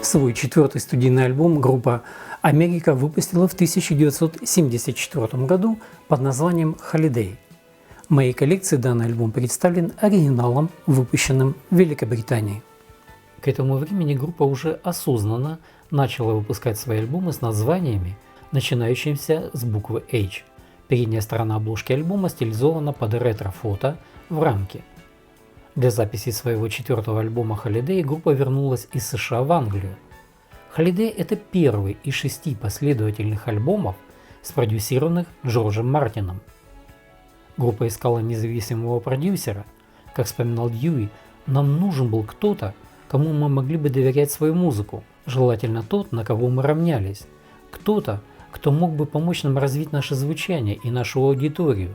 Свой четвертый студийный альбом группа «Америка» выпустила в 1974 году под названием «Holiday». В моей коллекции данный альбом представлен оригиналом, выпущенным в Великобритании. К этому времени группа уже осознанно начала выпускать свои альбомы с названиями, начинающимися с буквы H. Передняя сторона обложки альбома стилизована под ретро-фото в рамке. Для записи своего четвертого альбома Holiday группа вернулась из США в Англию. Holiday – это первый из 6 последовательных альбомов, спродюсированных Джорджем Мартином. Группа искала независимого продюсера. Как вспоминал Дьюи, нам нужен был кто-то, кому мы могли бы доверять свою музыку, желательно тот, на кого мы равнялись, кто-то, кто мог бы помочь нам развить наше звучание и нашу аудиторию.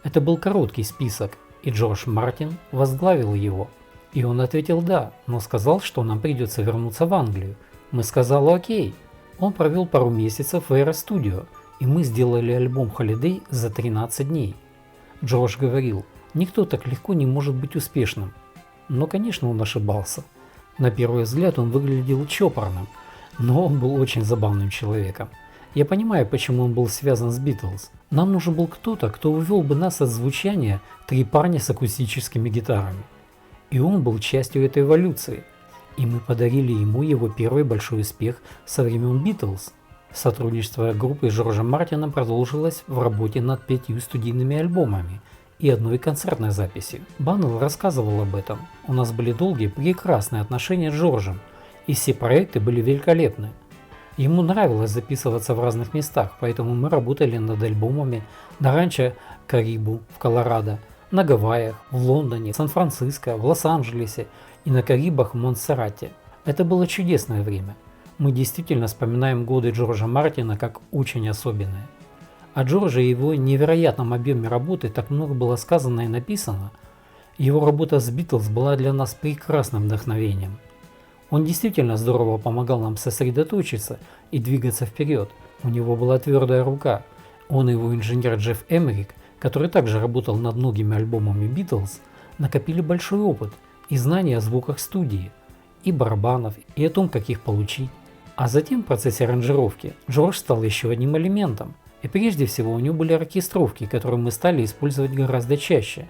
Это был короткий список, и Джордж Мартин возглавил его. И он ответил «да», но сказал, что нам придется вернуться в Англию. Мы сказали «окей». Он провел пару месяцев в Era Studio, и мы сделали альбом Holiday за 13 дней. Джордж говорил, никто так легко не может быть успешным. Но, конечно, он ошибался. На первый взгляд он выглядел чопорным, но он был очень забавным человеком. Я понимаю, почему он был связан с Beatles. Нам нужен был кто-то, кто увел бы нас от звучания «Три парня с акустическими гитарами». И он был частью этой эволюции. И мы подарили ему его первый большой успех со времен Beatles. Сотрудничество группы с Джорджем Мартином продолжилось в работе над 5 студийными альбомами и одной концертной записью. Баннелл рассказывал об этом. У нас были долгие, прекрасные отношения с Джорджем, и все проекты были великолепны. Ему нравилось записываться в разных местах, поэтому мы работали над альбомами на ранчо Карибу в Колорадо, на Гавайях, в Лондоне, Сан-Франциско, в Лос-Анджелесе и на Карибах в Монтсеррате. Это было чудесное время. Мы действительно вспоминаем годы Джорджа Мартина как очень особенные. О Джорже и его невероятном объеме работы так много было сказано и написано. Его работа с Beatles была для нас прекрасным вдохновением. Он действительно здорово помогал нам сосредоточиться и двигаться вперед. У него была твердая рука. Он и его инженер Джефф Эмерик, который также работал над многими альбомами Beatles, накопили большой опыт и знания о звуках студии, и барабанов, и о том, как их получить. А затем в процессе аранжировки Джордж стал еще одним элементом. И прежде всего у него были оркестровки, которые мы стали использовать гораздо чаще.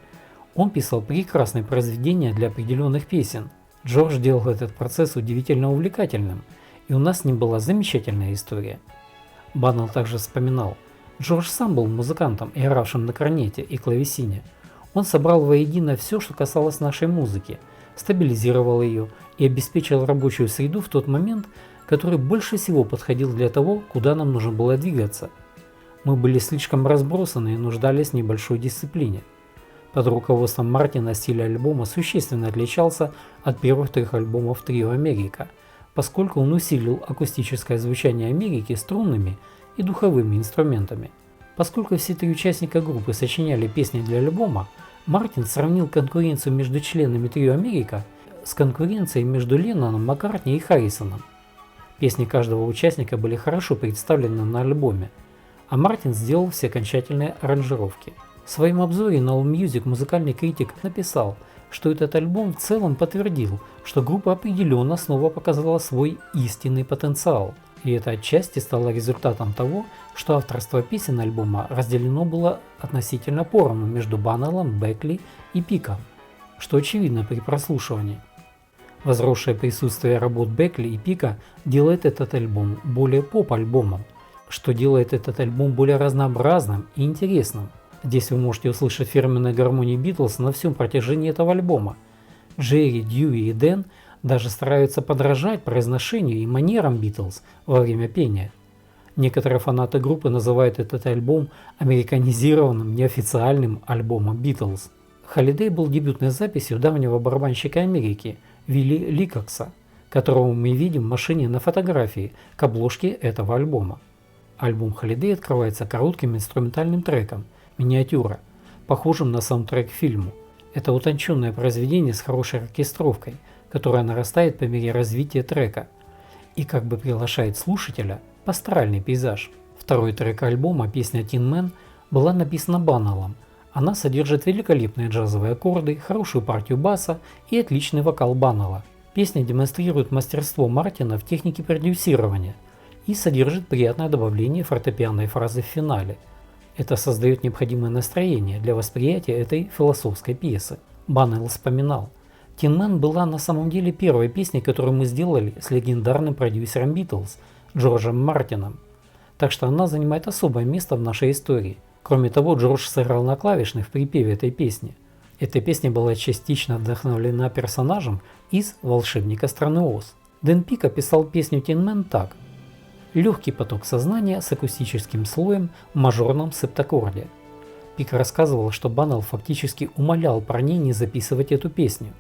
Он писал прекрасные произведения для определенных песен. Джордж делал этот процесс удивительно увлекательным, и у нас с ним была замечательная история. Баннелл также вспоминал, Джордж сам был музыкантом, игравшим на корнете и клавесине. Он собрал воедино все, что касалось нашей музыки, стабилизировал ее и обеспечил рабочую среду в тот момент, который больше всего подходил для того, куда нам нужно было двигаться. Мы были слишком разбросаны и нуждались в небольшой дисциплине. Под руководством Мартина стиль альбома существенно отличался от первых 3 альбомов трио «Америка», поскольку он усилил акустическое звучание Америки струнными и духовыми инструментами. Поскольку все 3 участника группы сочиняли песни для альбома, Мартин сравнил конкуренцию между членами трио «Америка» с конкуренцией между Ленноном, Маккартни и Харрисоном. Песни каждого участника были хорошо представлены на альбоме, а Мартин сделал все окончательные аранжировки. В своем обзоре на AllMusic музыкальный критик написал, что этот альбом в целом подтвердил, что группа определенно снова показала свой истинный потенциал. И это отчасти стало результатом того, что авторство песен альбома разделено было относительно поровну между Баннеллом, Бекли и Пиком, что очевидно при прослушивании. Возросшее присутствие работ Бекли и Пика делает этот альбом более поп-альбомом, что делает этот альбом более разнообразным и интересным. Здесь вы можете услышать фирменные гармонии Beatles на всем протяжении этого альбома. Джерри, Дьюи и Дэн даже стараются подражать произношению и манерам Beatles во время пения. Некоторые фанаты группы называют этот альбом американизированным неофициальным альбомом Beatles. Holiday был дебютной записью давнего барабанщика Америки Вилли Ликокса, которого мы видим в машине на фотографии к обложке этого альбома. Альбом Holiday открывается коротким инструментальным треком «Миниатюра», похожим на саундтрек к фильму. Это утонченное произведение с хорошей оркестровкой, которая нарастает по мере развития трека и как бы приглашает слушателя в пасторальный пейзаж. Второй трек альбома, песня Tin Man, была написана Баннеллом. Она содержит великолепные джазовые аккорды, хорошую партию баса и отличный вокал Баннелла. Песня демонстрирует мастерство Мартина в технике продюсирования и содержит приятное добавление фортепианной фразы в финале. Это создает необходимое настроение для восприятия этой философской пьесы. Баннелл вспоминал: «Tin Man была на самом деле первой песней, которую мы сделали с легендарным продюсером Beatles Джорджем Мартином. Так что она занимает особое место в нашей истории. Кроме того, Джордж сыграл на клавишных в припеве этой песни. Эта песня была частично вдохновлена персонажем из «Волшебника страны Оз». Дэн Пик описал песню Tin Man так: «Легкий поток сознания с акустическим слоем в мажорном септаккорде». Пик рассказывал, что Баннелл фактически умолял парней не записывать эту песню.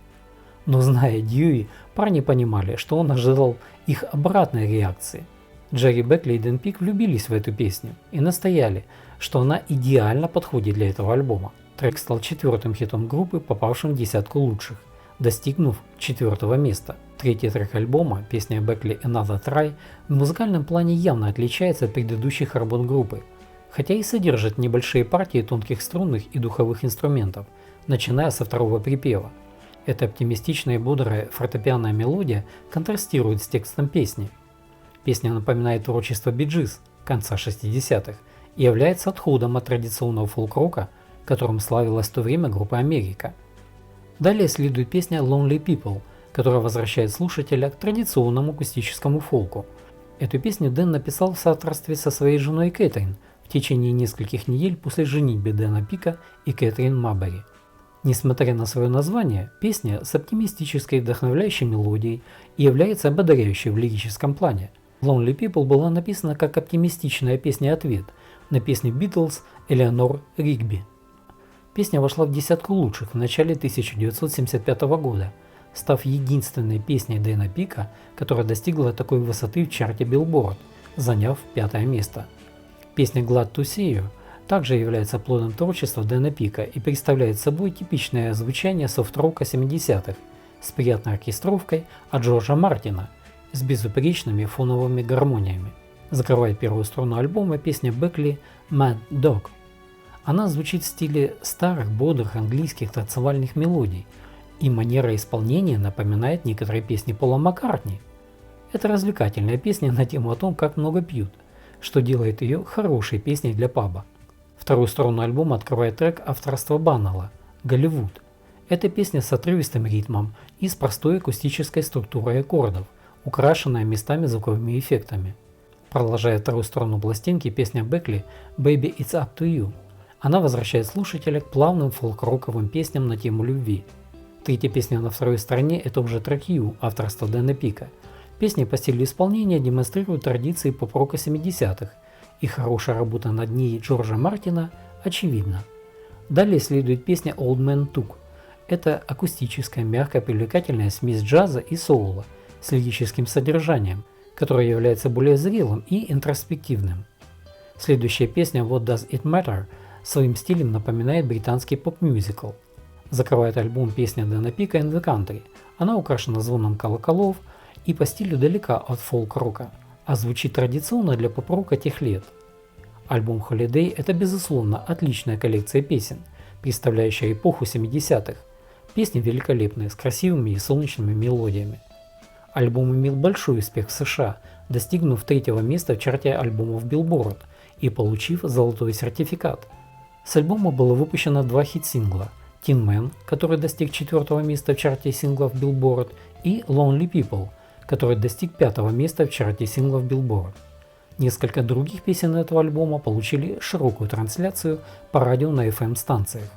Но зная Дьюи, парни понимали, что он ожидал их обратной реакции. Джерри Бекли и Дэн Пик влюбились в эту песню и настояли, что она идеально подходит для этого альбома. Трек стал четвертым хитом группы, попавшим в десятку лучших, достигнув 4-го места. Третий трек альбома, песня Бекли Another Try, в музыкальном плане явно отличается от предыдущих работ группы, хотя и содержит небольшие партии тонких струнных и духовых инструментов, начиная со второго припева. Эта оптимистичная и бодрая фортепианная мелодия контрастирует с текстом песни. Песня напоминает творчество Bee Gees конца 60-х и является отходом от традиционного фолк-рока, которым славилась в то время группа Америка. Далее следует песня Lonely People, которая возвращает слушателя к традиционному акустическому фолку. Эту песню Дэн написал в соавторстве со своей женой Кэтрин в течение нескольких недель после женитьбы Дэна Пика и Кэтрин Мабери. Несмотря на свое название, песня с оптимистической вдохновляющей мелодией и является ободряющей в лирическом плане. Lonely People была написана как оптимистичная песня-ответ на песню Beatles Элеонор Ригби. Песня вошла в десятку лучших в начале 1975 года, став единственной песней Дэна Пика, которая достигла такой высоты в чарте Billboard, заняв 5-е место. Песня Glad to See You также является плодом творчества Дэна Пика и представляет собой типичное звучание софт-рока 70-х с приятной оркестровкой от Джорджа Мартина, с безупречными фоновыми гармониями. Закрывает первую струну альбома песня Бекли Mad Dog. Она звучит в стиле старых, бодрых английских танцевальных мелодий, и манера исполнения напоминает некоторые песни Пола Маккартни. Это развлекательная песня на тему о том, как много пьют, что делает ее хорошей песней для паба. Вторую сторону альбома открывает трек авторства Баннелла «Голливуд». Это песня с отрывистым ритмом и с простой акустической структурой аккордов, украшенная местами звуковыми эффектами. Продолжая вторую сторону пластинки, песня Бекли «Baby It's Up to You». Она возвращает слушателя к плавным фолк-роковым песням на тему любви. Третья песня на второй стороне – это уже трек You авторства Дэна Пика. Песня по стилю исполнения демонстрирует традиции поп-рока 70-х, и хорошая работа над ней Джорджа Мартина очевидна. Далее следует песня Old Man Took. Это акустическая, мягкая, привлекательная смесь джаза и соула с лирическим содержанием, которое является более зрелым и интроспективным. Следующая песня What Does It Matter своим стилем напоминает британский поп-мюзикл. Закрывает альбом песня Дэна Пика In the Country. Она украшена звоном колоколов и по стилю далека от фолк-рока, а звучит традиционно для поп-рока тех лет. Альбом Holiday – это безусловно отличная коллекция песен, представляющая эпоху 70-х. Песни великолепные, с красивыми и солнечными мелодиями. Альбом имел большой успех в США, достигнув 3-го места в чарте альбомов Billboard и получив золотой сертификат. С альбома было выпущено 2 хит-сингла – Tin Man, который достиг 4-го места в чарте синглов Billboard, и Lonely People, который достиг 5-го места в чарте синглов Billboard. Несколько других песен этого альбома получили широкую трансляцию по радио на FM-станциях.